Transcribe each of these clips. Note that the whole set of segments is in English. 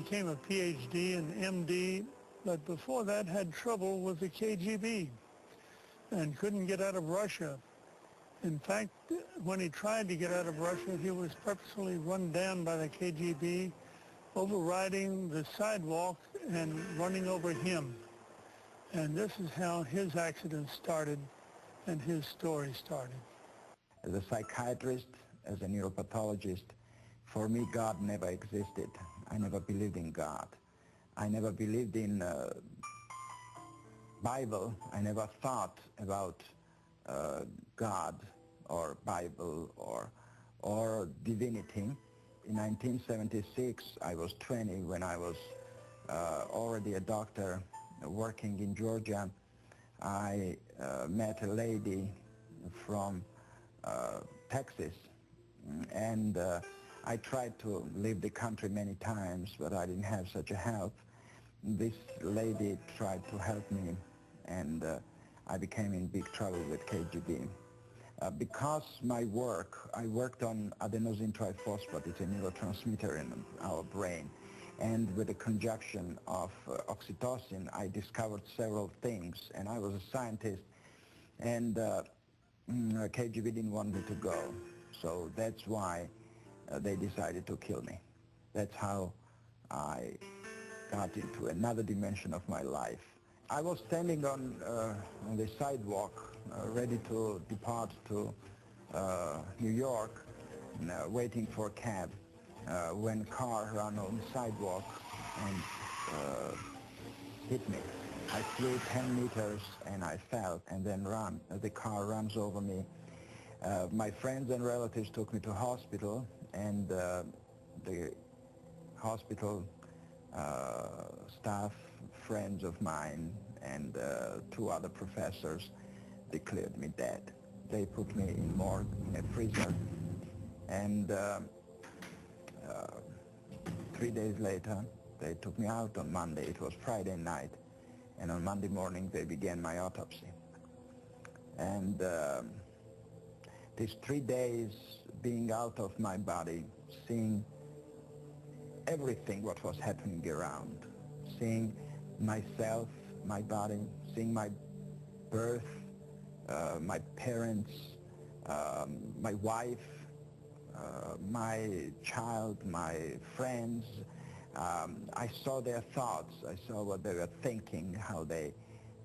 became a PhD and MD, but before that had trouble with the KGB and couldn't get out of Russia. In fact, when he tried to get out of Russia, he was purposely run down by the KGB, overriding the sidewalk and running over him. And this is how his accident started and his story started. As a psychiatrist, as a neuropathologist, for me, God never existed. I never believed in God. I never believed in Bible. I never thought about God or Bible or divinity. In 1976, I was 20 when I was already a doctor working in Georgia. I met a lady from Texas, and I tried to leave the country many times, but I didn't have such a help. This lady tried to help me, and I became in big trouble with KGB. Because my work, I worked on adenosine triphosphate, it's a neurotransmitter in our brain, and with the conjunction of oxytocin, I discovered several things, and I was a scientist, and KGB didn't want me to go, so that's why they decided to kill me. That's how I got into another dimension of my life. I was standing on the sidewalk, ready to depart to New York, waiting for a cab, when a car ran on the sidewalk and hit me. I flew 10 meters and I fell and then ran. The car runs over me. My friends and relatives took me to hospital, and the hospital staff, friends of mine, and two other professors declared me dead. They put me in morgue, in a freezer, and 3 days later they took me out on Monday. It was Friday night, and on Monday morning they began my autopsy. And these 3 days being out of my body, seeing everything what was happening around, seeing myself, my body, seeing my birth, my parents, my wife, my child, my friends. I saw their thoughts. I saw what they were thinking, how they,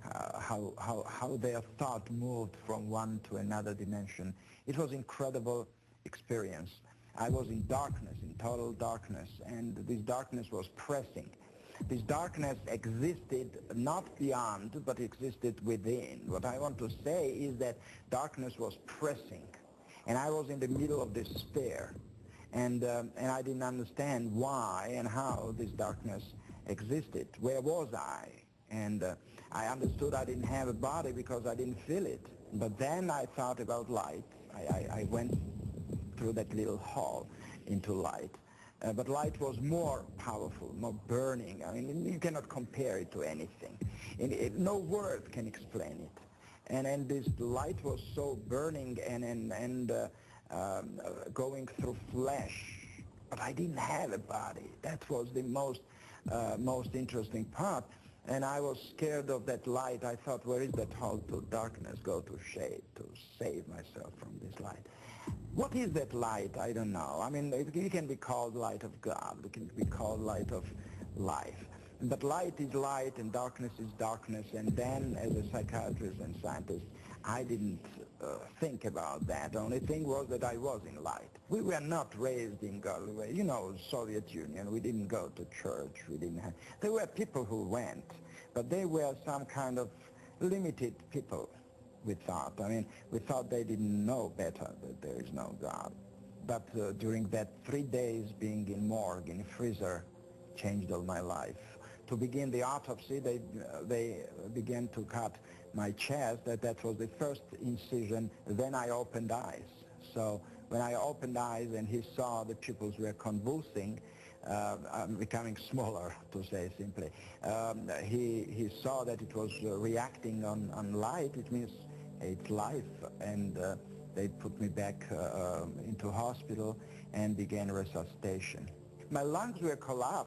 how their thought moved from one to another dimension. It was incredible experience. I was in darkness, in total darkness, and this darkness was pressing. This darkness existed not beyond, but existed within. What I want to say is that darkness was pressing, and I was in the middle of despair, and I didn't understand why and how this darkness existed. Where was I? And I understood I didn't have a body because I didn't feel it. But then I thought about light. I went through that little hall into light. But light was more powerful, more burning. I mean, you cannot compare it to anything. No word can explain it. And this light was so burning and going through flesh. But I didn't have a body. That was the most interesting part. And I was scared of that light. I thought, where is that hall to darkness? Go to shade to save myself from this light. What is that light? I don't know. I mean, it can be called light of God. It can be called light of life. But light is light and darkness is darkness. And then, as a psychiatrist and scientist, I didn't think about that. The only thing was that I was in light. We were not raised in God. You know, Soviet Union, we didn't go to church. We didn't have... There were people who went, but they were some kind of limited people, we thought. I mean, we thought they didn't know better, that there is no God. But during that 3 days being in morgue, in a freezer, changed all my life. To begin the autopsy, they began to cut my chest. That was the first incision. Then I opened eyes. So when I opened eyes and he saw the pupils were convulsing, becoming smaller, to say simply, he saw that it was reacting on light. It means it's life. And they put me back into hospital and began resuscitation. My lungs were collapsed.